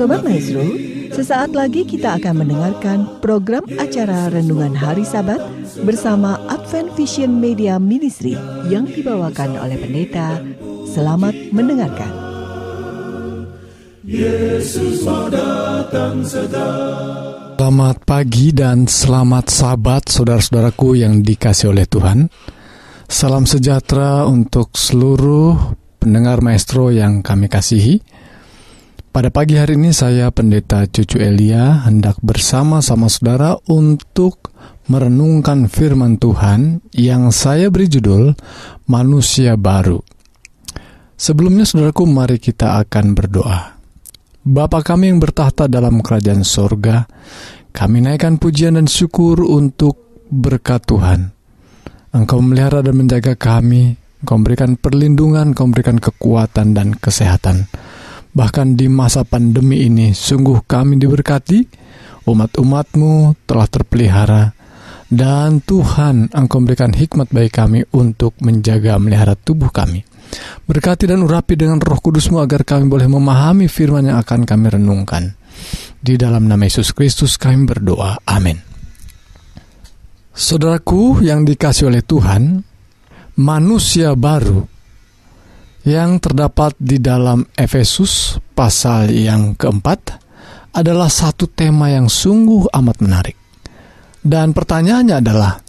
Sobat Maestro, sesaat lagi kita akan mendengarkan program acara Renungan Hari Sabat bersama Advent Vision Media Ministry yang dibawakan oleh Pendeta. Selamat mendengarkan. Yesus mau datang segera. Selamat pagi dan selamat Sabat saudara-saudaraku yang dikasihi oleh Tuhan. Salam sejahtera untuk seluruh pendengar Maestro yang kami kasihi. Pada pagi hari ini saya Pendeta Cucu Elia hendak bersama-sama saudara untuk merenungkan firman Tuhan yang saya beri judul Manusia Baru. Sebelumnya saudaraku, mari kita akan berdoa. Bapa kami yang bertahta dalam kerajaan sorga, kami naikkan pujian dan syukur untuk berkat Tuhan. Engkau memelihara dan menjaga kami, Engkau memberikan perlindungan, Engkau memberikan kekuatan dan kesehatan. Bahkan di masa pandemi ini, sungguh kami diberkati, umat-umat-Mu telah terpelihara, dan Tuhan Engkau memberikan hikmat bagi kami untuk menjaga melihara tubuh kami. Berkati dan urapi dengan Roh Kudus-Mu agar kami boleh memahami firman yang akan kami renungkan. Di dalam nama Yesus Kristus kami berdoa, amin. Saudaraku yang dikasihi oleh Tuhan, manusia baru yang terdapat di dalam Efesus pasal yang keempat adalah satu tema yang sungguh amat menarik. Dan pertanyaannya adalah,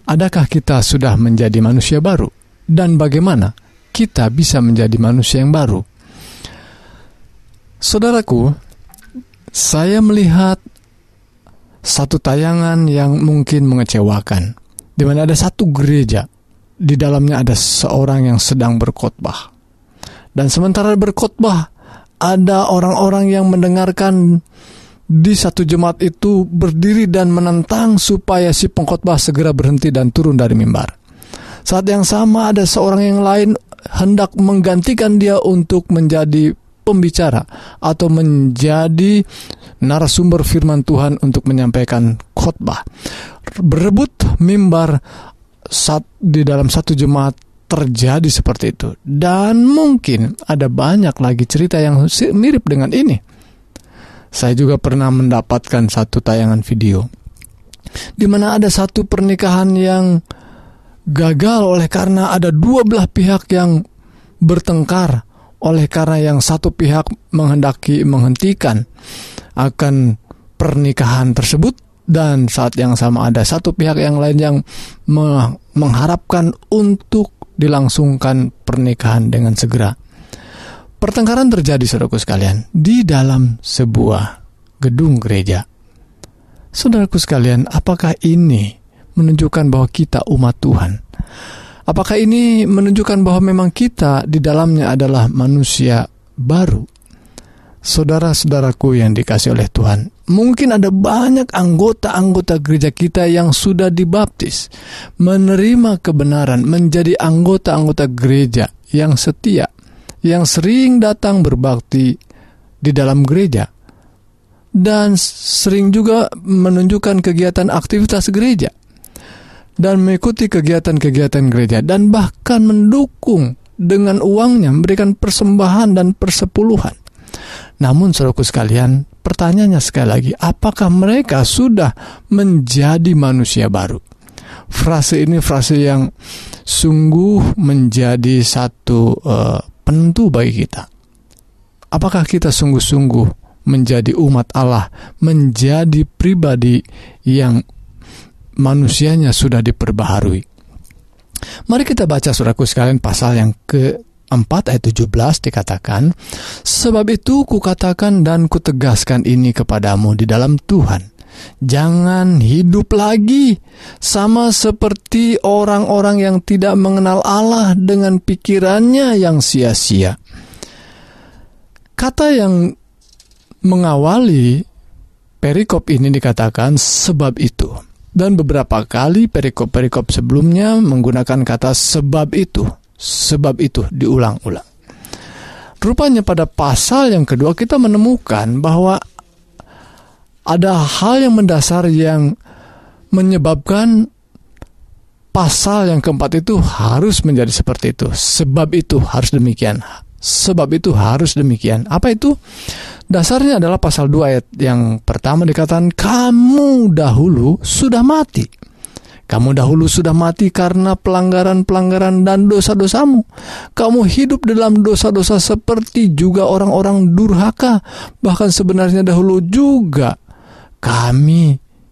adakah kita sudah menjadi manusia baru? Dan bagaimana kita bisa menjadi manusia yang baru? Saudaraku, saya melihat satu tayangan yang mungkin mengecewakan, di mana ada satu gereja. Di dalamnya ada seorang yang sedang berkhotbah. Dan sementara berkhotbah, ada orang-orang yang mendengarkan di satu jemaat itu berdiri dan menentang supaya si pengkhotbah segera berhenti dan turun dari mimbar. Saat yang sama ada seorang yang lain hendak menggantikan dia untuk menjadi pembicara atau menjadi narasumber firman Tuhan untuk menyampaikan khotbah. Berebut mimbar saat di dalam satu jemaat terjadi seperti itu. Dan mungkin ada banyak lagi cerita yang mirip dengan ini. Saya juga pernah mendapatkan satu tayangan video di mana ada satu pernikahan yang gagal oleh karena ada dua belah pihak yang bertengkar, oleh karena yang satu pihak menghendaki menghentikan akan pernikahan tersebut. Dan saat yang sama ada satu pihak yang lain yang mengharapkan untuk dilangsungkan pernikahan dengan segera. Pertengkaran terjadi, saudaraku sekalian, di dalam sebuah gedung gereja. Saudaraku sekalian, apakah ini menunjukkan bahwa kita umat Tuhan? Apakah ini menunjukkan bahwa memang kita di dalamnya adalah manusia baru? Saudara-saudaraku yang dikasihi oleh Tuhan, mungkin ada banyak anggota-anggota gereja kita yang sudah dibaptis, menerima kebenaran, menjadi anggota-anggota gereja yang setia, yang sering datang berbakti di dalam gereja, dan sering juga menunjukkan kegiatan aktivitas gereja, dan mengikuti kegiatan-kegiatan gereja, dan bahkan mendukung dengan uangnya, memberikan persembahan dan persepuluhan. Namun saudaraku sekalian, pertanyaannya sekali lagi, apakah mereka sudah menjadi manusia baru? Frase ini frase yang sungguh menjadi satu penentu bagi kita. Apakah kita sungguh-sungguh menjadi umat Allah, menjadi pribadi yang manusianya sudah diperbaharui? Mari kita baca saudaraku sekalian pasal yang ke-4 ayat 17 dikatakan, sebab itu kukatakan dan kutegaskan ini kepadamu di dalam Tuhan, jangan hidup lagi sama seperti orang-orang yang tidak mengenal Allah dengan pikirannya yang sia-sia. Kata yang mengawali perikop ini dikatakan sebab itu. Dan beberapa kali perikop-perikop sebelumnya menggunakan kata sebab itu. Sebab itu diulang-ulang. Rupanya pada pasal yang kedua kita menemukan bahwa ada hal yang mendasar yang menyebabkan pasal yang keempat itu harus menjadi seperti itu. Sebab itu harus demikian. Sebab itu harus demikian. Apa itu? Dasarnya adalah pasal 2 ayat yang pertama dikatakan, kamu dahulu sudah mati. Kamu dahulu sudah mati karena pelanggaran-pelanggaran dan dosa-dosamu. Kamu hidup dalam dosa-dosa seperti juga orang-orang durhaka. Bahkan sebenarnya dahulu juga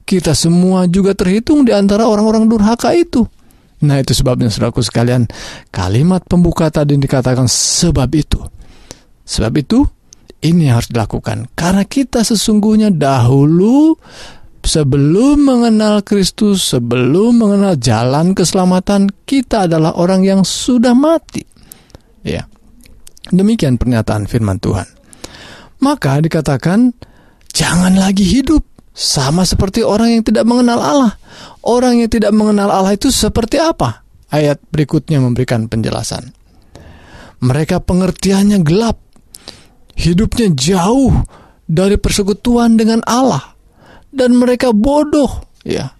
kita semua juga terhitung di antara orang-orang durhaka itu. Nah, itu sebabnya saudaraku sekalian, kalimat pembuka tadi dikatakan sebab itu. Sebab itu, ini harus dilakukan. Karena kita sesungguhnya dahulu, sebelum mengenal Kristus, sebelum mengenal jalan keselamatan, kita adalah orang yang sudah mati. Ya. Demikian pernyataan firman Tuhan. Maka dikatakan, jangan lagi hidup sama seperti orang yang tidak mengenal Allah. Orang yang tidak mengenal Allah itu seperti apa? Ayat berikutnya memberikan penjelasan. Mereka pengertiannya gelap, hidupnya jauh dari persekutuan dengan Allah, dan mereka bodoh, ya.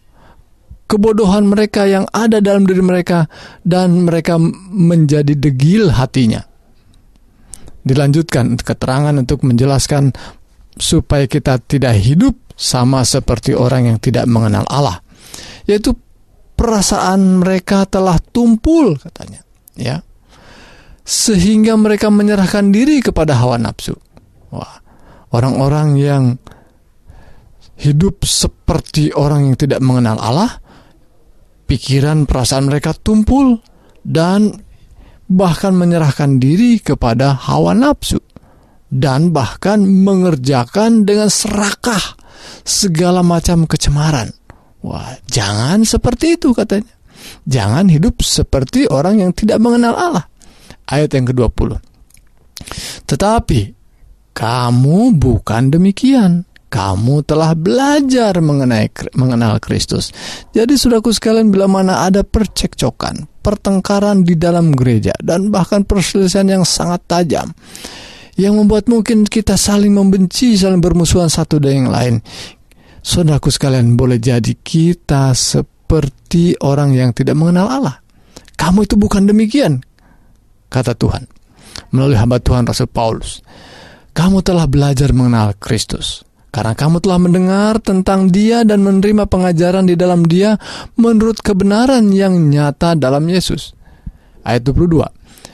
Kebodohan mereka yang ada dalam diri mereka, dan mereka menjadi degil hatinya. Dilanjutkan keterangan untuk menjelaskan supaya kita tidak hidup sama seperti orang yang tidak mengenal Allah, yaitu perasaan mereka telah tumpul, katanya, ya, sehingga mereka menyerahkan diri kepada hawa nafsu. Wah, orang-orang yang hidup seperti orang yang tidak mengenal Allah, pikiran perasaan mereka tumpul dan bahkan menyerahkan diri kepada hawa nafsu, dan bahkan mengerjakan dengan serakah segala macam kecemaran. Wah, jangan seperti itu, katanya. Jangan hidup seperti orang yang tidak mengenal Allah. Ayat yang ke-20. Tetapi kamu bukan demikian. Kamu telah belajar mengenal Kristus. Jadi saudaraku sekalian, bila mana ada percekcokan, pertengkaran di dalam gereja, dan bahkan perselisihan yang sangat tajam, yang membuat mungkin kita saling membenci, saling bermusuhan satu dengan yang lain, saudaraku sekalian, boleh jadi kita seperti orang yang tidak mengenal Allah. Kamu itu bukan demikian, kata Tuhan melalui hamba Tuhan Rasul Paulus. Kamu telah belajar mengenal Kristus, karena kamu telah mendengar tentang Dia dan menerima pengajaran di dalam Dia menurut kebenaran yang nyata dalam Yesus. Ayat 22,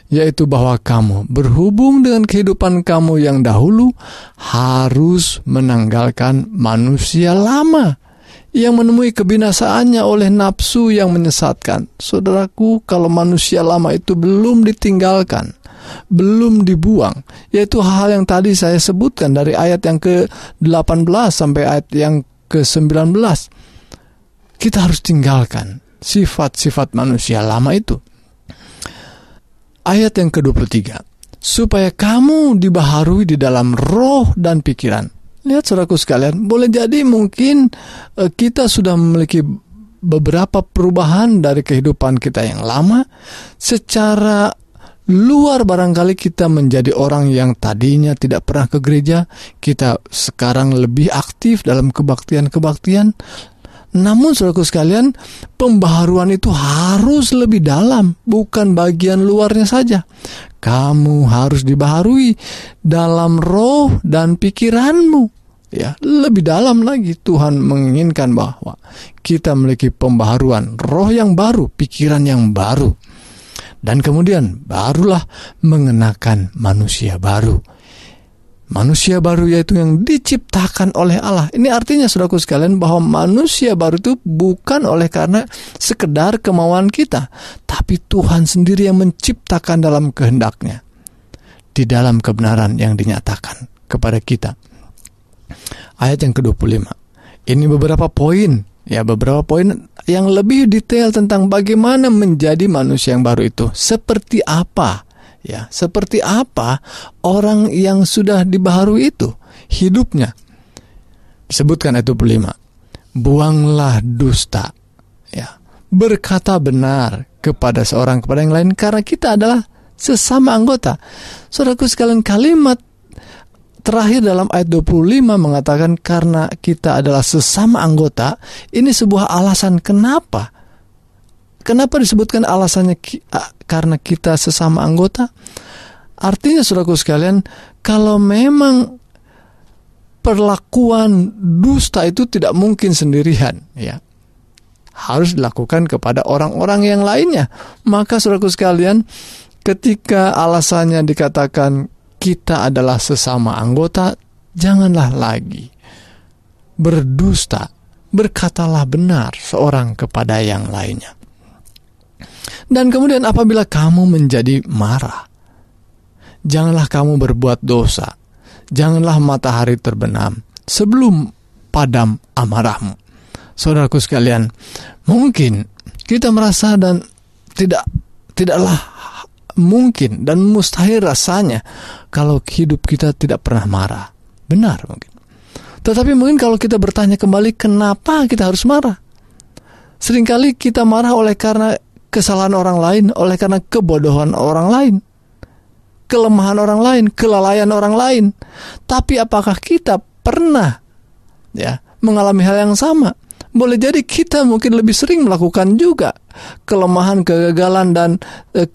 yaitu bahwa kamu berhubung dengan kehidupan kamu yang dahulu harus menanggalkan manusia lama yang menemui kebinasaannya oleh nafsu yang menyesatkan. Saudaraku, kalau manusia lama itu belum ditinggalkan, belum dibuang, yaitu hal yang tadi saya sebutkan dari ayat yang ke-18 sampai ayat yang ke-19, kita harus tinggalkan sifat-sifat manusia lama itu. Ayat yang ke-23, supaya kamu dibaharui di dalam roh dan pikiran. Lihat saudaraku sekalian, boleh jadi mungkin kita sudah memiliki beberapa perubahan dari kehidupan kita yang lama. Secara luar barangkali kita menjadi orang yang tadinya tidak pernah ke gereja, kita sekarang lebih aktif dalam kebaktian-kebaktian. Namun saudaraku sekalian, pembaharuan itu harus lebih dalam, bukan bagian luarnya saja. Kamu harus dibaharui dalam roh dan pikiranmu. Ya, lebih dalam lagi Tuhan menginginkan bahwa kita memiliki pembaharuan roh yang baru, pikiran yang baru. Dan kemudian barulah mengenakan manusia baru. Manusia baru yaitu yang diciptakan oleh Allah. Ini artinya saudaraku sekalian bahwa manusia baru itu bukan oleh karena sekedar kemauan kita, tapi Tuhan sendiri yang menciptakan dalam kehendaknya, di dalam kebenaran yang dinyatakan kepada kita. Ayat yang ke-25. Ini beberapa poin yang lebih detail tentang bagaimana menjadi manusia yang baru itu. Seperti apa? Ya, seperti apa orang yang sudah dibaharui itu hidupnya. Disebutkan ayat 25. Buanglah dusta, ya. Berkata benar kepada seorang kepada yang lain, karena kita adalah sesama anggota. Saudaraku sekalian, kalimat terakhir dalam ayat 25 mengatakan karena kita adalah sesama anggota. Ini sebuah alasan kenapa. Kenapa disebutkan alasannya karena kita sesama anggota? Artinya saudaraku sekalian, kalau memang perlakuan dusta itu tidak mungkin sendirian, ya. Harus dilakukan kepada orang-orang yang lainnya. Maka saudaraku sekalian, ketika alasannya dikatakan kita adalah sesama anggota, janganlah lagi berdusta, berkatalah benar seorang kepada yang lainnya. Dan kemudian apabila kamu menjadi marah, janganlah kamu berbuat dosa, janganlah matahari terbenam sebelum padam amarahmu. Saudaraku sekalian, mungkin kita merasa dan tidaklah mungkin dan mustahil rasanya kalau hidup kita tidak pernah marah. Benar mungkin. Tetapi mungkin kalau kita bertanya kembali, kenapa kita harus marah? Seringkali kita marah oleh karena kesalahan orang lain, oleh karena kebodohan orang lain, kelemahan orang lain, kelalaian orang lain. Tapi apakah kita pernah mengalami hal yang sama? Boleh jadi kita mungkin lebih sering melakukan juga kelemahan, kegagalan, dan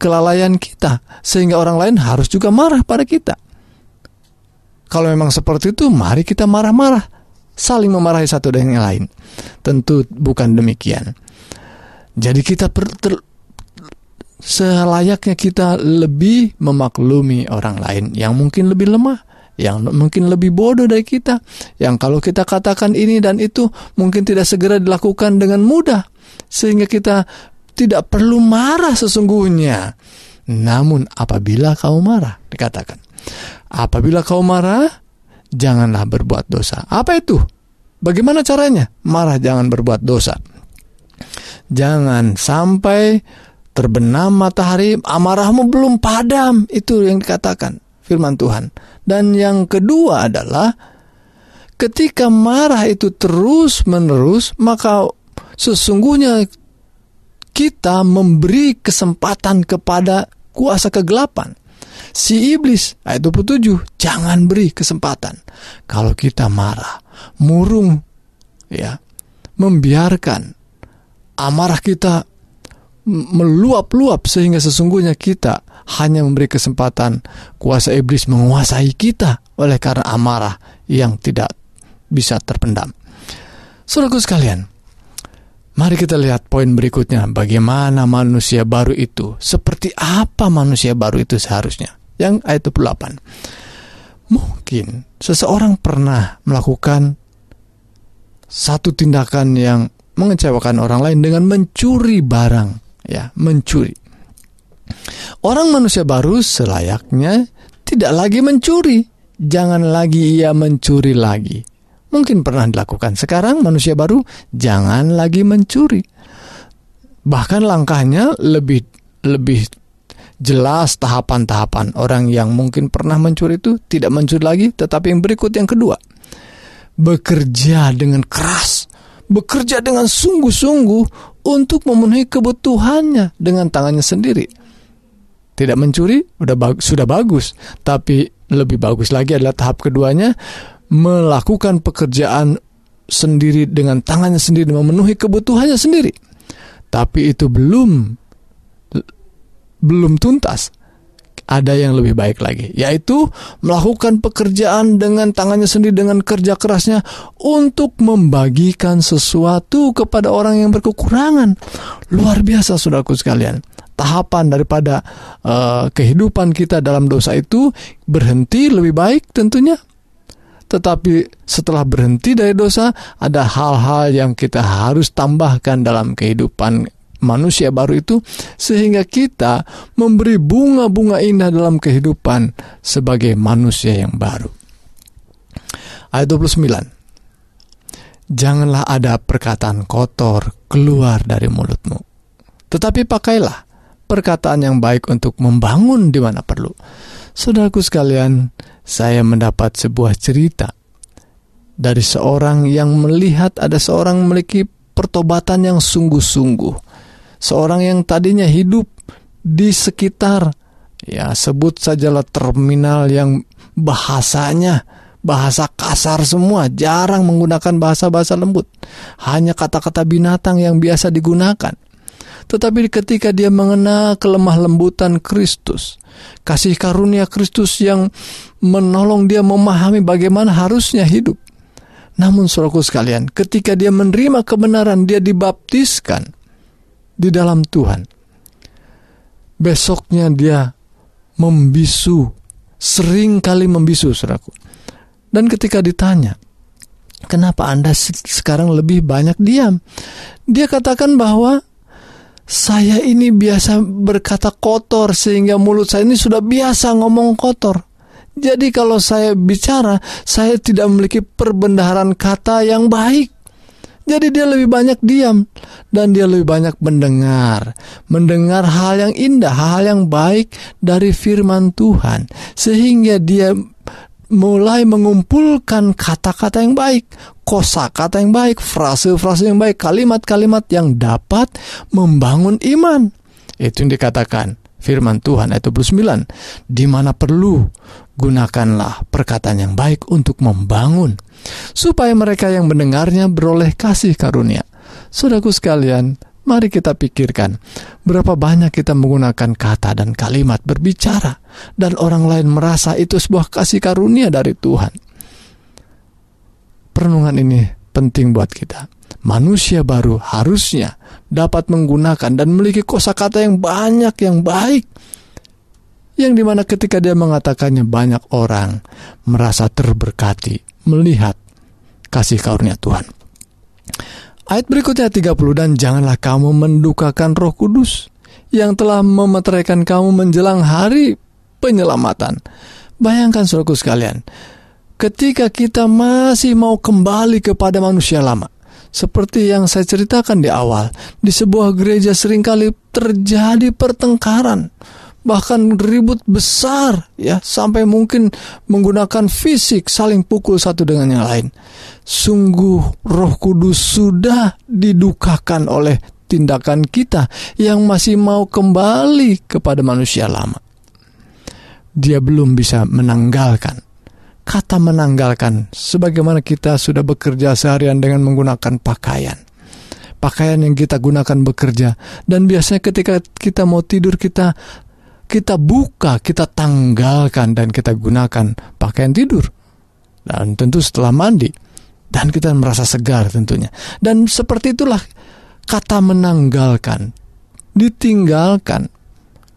kelalaian kita, sehingga orang lain harus juga marah pada kita. Kalau memang seperti itu, mari kita marah-marah, saling memarahi satu dengan yang lain. Tentu bukan demikian. Jadi kita selayaknya kita lebih memaklumi orang lain yang mungkin lebih lemah, yang mungkin lebih bodoh dari kita, yang kalau kita katakan ini dan itu mungkin tidak segera dilakukan dengan mudah, sehingga kita tidak perlu marah sesungguhnya. Namun apabila kau marah, dikatakan, apabila kau marah, janganlah berbuat dosa. Apa itu? Bagaimana caranya? Marah jangan berbuat dosa. Jangan sampai terbenam matahari, amarahmu belum padam. Itu yang dikatakan firman Tuhan. Dan yang kedua adalah ketika marah itu terus-menerus, maka sesungguhnya kita memberi kesempatan kepada kuasa kegelapan. Si iblis, ayat 27, jangan beri kesempatan. Kalau kita marah, murung, membiarkan amarah kita meluap-luap, sehingga sesungguhnya kita hanya memberi kesempatan kuasa iblis menguasai kita oleh karena amarah yang tidak bisa terpendam. Saudaraku sekalian, mari kita lihat poin berikutnya, bagaimana manusia baru itu, seperti apa manusia baru itu seharusnya. Yang ayat 28. Mungkin seseorang pernah melakukan satu tindakan yang mengecewakan orang lain dengan mencuri barang, mencuri. Orang manusia baru selayaknya tidak lagi mencuri. Jangan lagi ia mencuri lagi. Mungkin pernah dilakukan. Sekarang manusia baru jangan lagi mencuri. Bahkan langkahnya lebih jelas tahapan-tahapan. Orang yang mungkin pernah mencuri itu tidak mencuri lagi, tetapi yang berikut, yang kedua, bekerja dengan keras, bekerja dengan sungguh-sungguh untuk memenuhi kebutuhannya dengan tangannya sendiri. Tidak mencuri sudah bagus, tapi lebih bagus lagi adalah tahap keduanya, melakukan pekerjaan sendiri dengan tangannya sendiri, memenuhi kebutuhannya sendiri. Tapi itu belum tuntas. Ada yang lebih baik lagi, yaitu melakukan pekerjaan dengan tangannya sendiri, dengan kerja kerasnya, untuk membagikan sesuatu kepada orang yang berkekurangan. Luar biasa, saudaraku sekalian. Tahapan daripada kehidupan kita dalam dosa itu berhenti lebih baik tentunya. Tetapi setelah berhenti dari dosa, ada hal-hal yang kita harus tambahkan dalam kehidupan manusia baru itu, sehingga kita memberi bunga-bunga indah dalam kehidupan sebagai manusia yang baru. Ayat 29. Janganlah ada perkataan kotor keluar dari mulutmu, tetapi pakailah perkataan yang baik untuk membangun di mana perlu. Saudaraku sekalian, saya mendapat sebuah cerita dari seorang yang melihat ada seorang memiliki pertobatan yang sungguh-sungguh. Seorang yang tadinya hidup di sekitar, sebut sajalah terminal yang bahasanya bahasa kasar semua, jarang menggunakan bahasa-bahasa lembut, hanya kata-kata binatang yang biasa digunakan. Tetapi ketika dia mengenal kelemah lembutan Kristus, kasih karunia Kristus yang menolong dia memahami bagaimana harusnya hidup. Namun saudaraku sekalian, ketika dia menerima kebenaran, dia dibaptiskan di dalam Tuhan, besoknya dia membisu, sering kali membisu, saudaraku. Dan ketika ditanya, kenapa Anda sekarang lebih banyak diam? Dia katakan bahwa saya ini biasa berkata kotor, sehingga mulut saya ini sudah biasa ngomong kotor. Jadi kalau saya bicara, saya tidak memiliki perbendaharaan kata yang baik. Jadi dia lebih banyak diam, dan dia lebih banyak mendengar hal yang indah, hal yang baik dari firman Tuhan, sehingga dia mulai mengumpulkan kata-kata yang baik, kosakata yang baik, frase-frase yang baik, kalimat-kalimat yang dapat membangun iman. Itu yang dikatakan firman Tuhan ayat 29, di mana perlu, gunakanlah perkataan yang baik untuk membangun, supaya mereka yang mendengarnya beroleh kasih karunia. Saudaraku sekalian, mari kita pikirkan berapa banyak kita menggunakan kata dan kalimat berbicara, dan orang lain merasa itu sebuah kasih karunia dari Tuhan. Perenungan ini penting buat kita. Manusia baru harusnya dapat menggunakan dan memiliki kosakata yang banyak, yang baik, yang dimana ketika dia mengatakannya, banyak orang merasa terberkati melihat kasih karunia Tuhan. Ayat berikutnya 30, dan janganlah kamu mendukakan Roh Kudus yang telah memeteraikan kamu menjelang hari penyelamatan. Bayangkan saudaraku sekalian, ketika kita masih mau kembali kepada manusia lama, seperti yang saya ceritakan di awal, di sebuah gereja seringkali terjadi pertengkaran, bahkan ribut besar, ya, sampai mungkin menggunakan fisik, saling pukul satu dengan yang lain. Sungguh Roh Kudus sudah didukakan oleh tindakan kita yang masih mau kembali kepada manusia lama. Dia belum bisa menanggalkan. Kata menanggalkan, sebagaimana kita sudah bekerja seharian dengan menggunakan pakaian yang kita gunakan bekerja, dan biasanya ketika kita mau tidur, kita buka, kita tanggalkan, dan kita gunakan pakaian tidur, dan tentu setelah mandi, dan kita merasa segar tentunya. Dan seperti itulah kata menanggalkan, ditinggalkan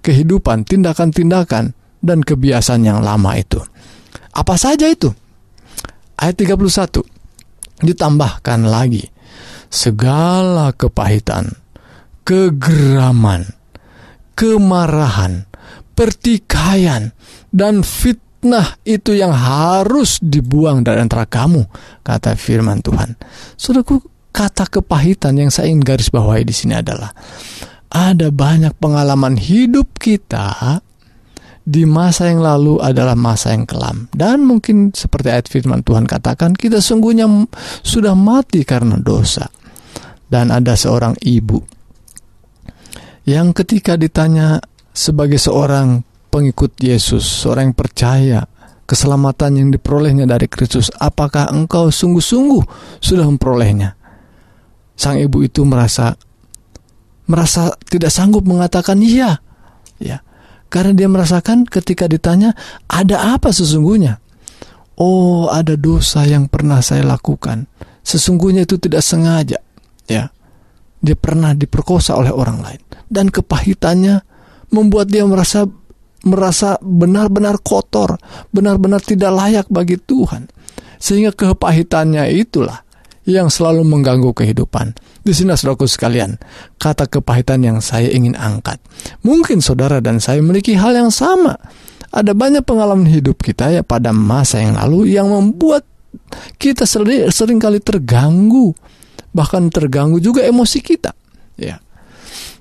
kehidupan, tindakan-tindakan, dan kebiasaan yang lama itu. Apa saja itu? Ayat 31 ditambahkan lagi, segala kepahitan, kegeraman, kemarahan, pertikaian, dan fitnah itu yang harus dibuang dari antara kamu, kata firman Tuhan. Saudaraku, kata kepahitan yang saya ingin garis bawahi di sini adalah ada banyak pengalaman hidup kita di masa yang lalu adalah masa yang kelam, dan mungkin seperti ayat firman Tuhan katakan, kita sungguhnya sudah mati karena dosa. Dan ada seorang ibu yang ketika ditanya sebagai seorang pengikut Yesus, seorang yang percaya keselamatan yang diperolehnya dari Kristus, apakah engkau sungguh-sungguh sudah memperolehnya? Sang ibu itu merasa tidak sanggup mengatakan iya, ya. Karena dia merasakan ketika ditanya, ada apa sesungguhnya? Oh, ada dosa yang pernah saya lakukan. Sesungguhnya itu tidak sengaja, ya. Dia pernah diperkosa oleh orang lain, dan kepahitannya membuat dia merasa benar-benar kotor, benar-benar tidak layak bagi Tuhan. Sehingga kepahitannya itulah yang selalu mengganggu kehidupan. Di sini saudaraku sekalian, kata kepahitan yang saya ingin angkat. Mungkin saudara dan saya memiliki hal yang sama. Ada banyak pengalaman hidup kita ya pada masa yang lalu yang membuat kita seringkali terganggu, bahkan terganggu juga emosi kita. Ya,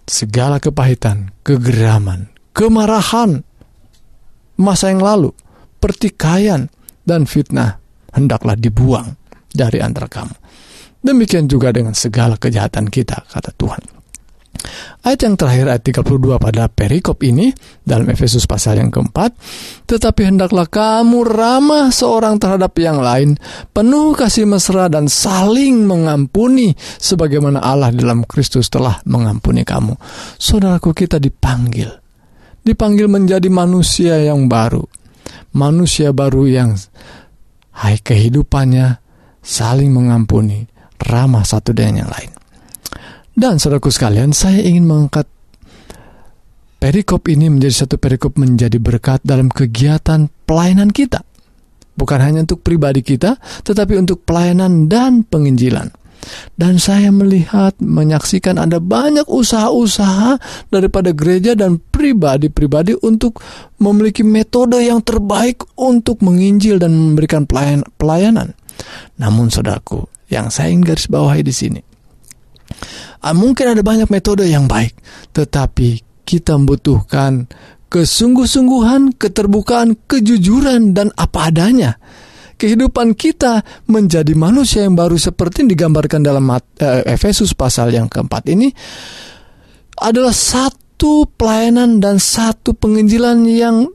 segala kepahitan, kegeraman, kemarahan masa yang lalu, pertikaian, dan fitnah hendaklah dibuang dari antara kamu. Demikian juga dengan segala kejahatan kita, kata Tuhan. Ayat yang terakhir, ayat 32 pada perikop ini dalam Efesus pasal yang keempat, tetapi hendaklah kamu ramah seorang terhadap yang lain, penuh kasih mesra dan saling mengampuni, sebagaimana Allah dalam Kristus telah mengampuni kamu. Saudaraku, kita dipanggil menjadi manusia yang baru. manusia baru yang kehidupannya saling mengampuni, ramah satu dengan yang lain. Dan saudaraku sekalian, saya ingin mengangkat perikop ini menjadi satu perikop menjadi berkat dalam kegiatan pelayanan kita. Bukan hanya untuk pribadi kita, tetapi untuk pelayanan dan penginjilan. Dan saya melihat, menyaksikan ada banyak usaha-usaha daripada gereja dan pribadi-pribadi untuk memiliki metode yang terbaik untuk menginjil dan memberikan pelayanan. Namun saudaraku, yang saya ingin garis bawahi di sini, mungkin ada banyak metode yang baik, tetapi kita membutuhkan kesungguh-sungguhan, keterbukaan, kejujuran, dan apa adanya. Kehidupan kita menjadi manusia yang baru seperti yang digambarkan dalam Efesus pasal yang keempat ini adalah satu pelayanan dan satu penginjilan yang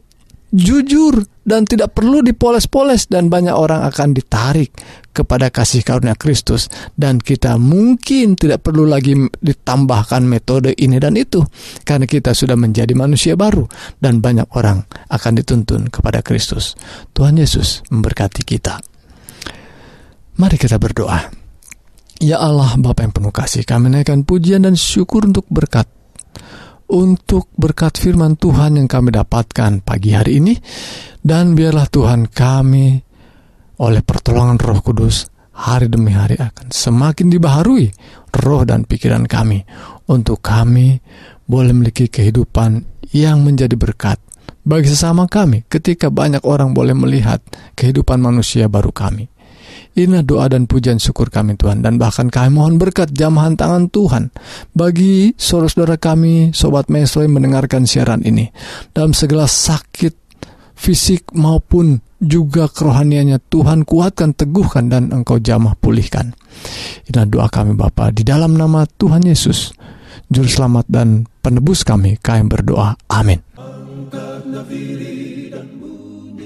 jujur dan tidak perlu dipoles-poles, dan banyak orang akan ditarik kepada kasih karunia Kristus, dan kita mungkin tidak perlu lagi ditambahkan metode ini dan itu karena kita sudah menjadi manusia baru dan banyak orang akan dituntun kepada Kristus. Tuhan Yesus memberkati kita. Mari kita berdoa. Ya Allah, Bapa yang penuh kasih, kami naikkan pujian dan syukur untuk berkat firman Tuhan yang kami dapatkan pagi hari ini. Dan biarlah Tuhan kami oleh pertolongan Roh Kudus hari demi hari akan semakin dibaharui roh dan pikiran kami, untuk kami boleh memiliki kehidupan yang menjadi berkat bagi sesama kami ketika banyak orang boleh melihat kehidupan manusia baru kami. Inilah doa dan pujian syukur kami Tuhan, dan bahkan kami mohon berkat jamahan tangan Tuhan bagi saudara-saudara kami, Sobat Maestro yang mendengarkan siaran ini, dalam segala sakit fisik maupun juga kerohaniannya. Tuhan kuatkan, teguhkan, dan Engkau jamah pulihkan. Inilah doa kami Bapa, di dalam nama Tuhan Yesus, Juru Selamat dan Penebus kami berdoa. Amin.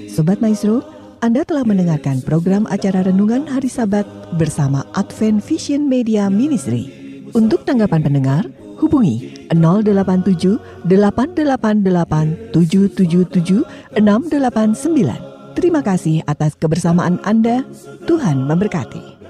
Sobat Maestro, Anda telah mendengarkan program acara Renungan Hari Sabat bersama Advent Vision Media Ministry. Untuk tanggapan pendengar, hubungi 087 888 777 689. Terima kasih atas kebersamaan Anda. Tuhan memberkati.